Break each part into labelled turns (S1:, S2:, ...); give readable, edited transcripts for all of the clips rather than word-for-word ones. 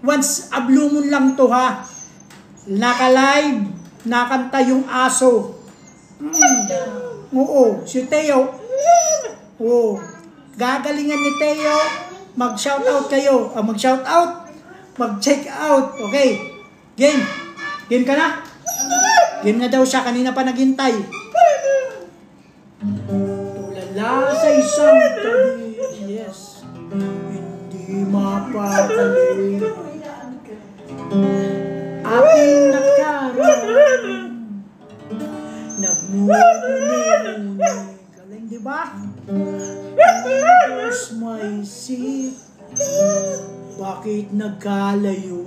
S1: once a blue moon lang to ha. Naka-live, nakanta yung aso. Oo, si Teo. Oo, gagalingan ni Teo. Mag-shoutout kayo. Mag-shoutout. Mag-check out. Okay. Game. Game ka na? Game na daw siya. Kanina pa naghintay. Tulala sa isang tabi. Yes. Hindi mapakali. Ating nakaraan. Nagmumuni-muni. Galing, di ba? Tapos may isip. Bakit nagkalayo?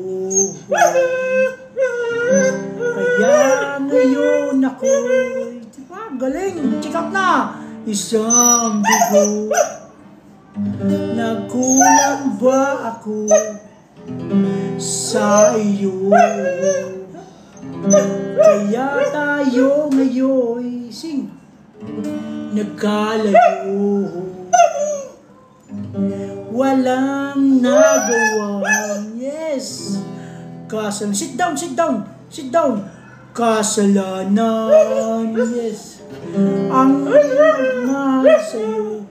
S1: Kaya ngayon ako'y, di ba? Galing, check out na. Isang dugo. Nagkulang ba ako sa iyo? Kaya tayo ngayon nagkalayo. Walang nagawang, yes, kasalanan. Sit down, sit down, sit down. Kasalanan, yes, ang nagmahal sa'yo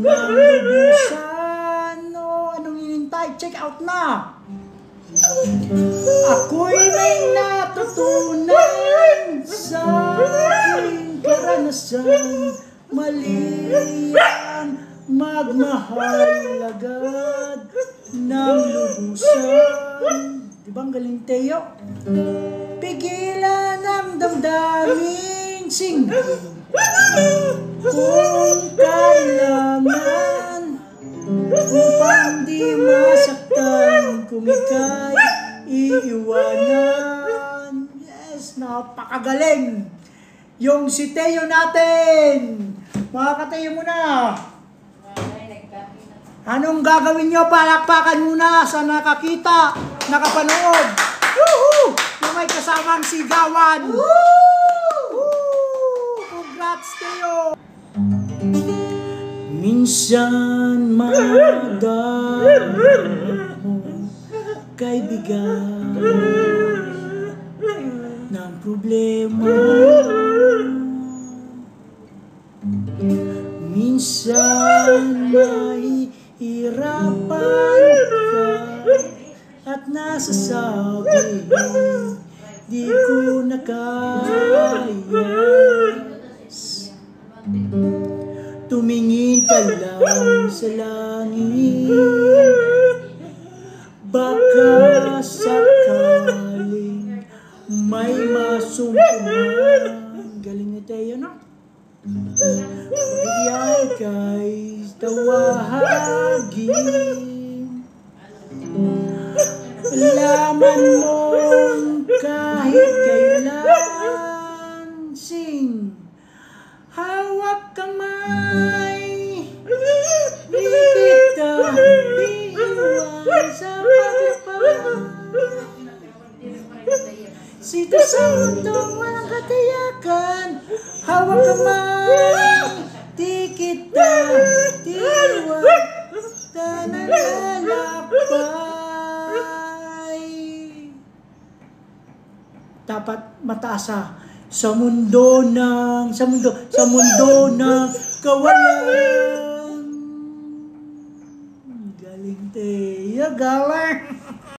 S1: nang lubusan. No, anong hinintay? Check out na. Ako'y may natutunan sa aking karanasan. Mali ang magmahal agad ng lubusan. Di ba ang galing, Teo? Pigilan ang damdamin, kung kailangan, upang di masaktan, kung ika'y iiwanan. Yes, napakagaling yung si Teo natin. Mga ka-Teo muna. Anong gagawin nyo? Palakpakan muna sa nakakita, nakapanood. Woohoo! Yung may kasamang sigawan. Woo! Congrats, Teo! Minsan madamo kaibigan ng problema. Minsan mahihirapan ka at nasasabi, di ko na kaya. Tumingin ka lang sa langit, baka sakaling may masumpungan. Galing na tayo, no? Bigyan kay tawagin, laman mo kahit kailan. Hawak kamay, di kita iwan sa paglapag. Sito sa mundong walang katiyakan, hawak kamay, di kita iwan sa nalalakbay. Dapat mataas sa mundo ng kawalan. Galing, Teo, galing.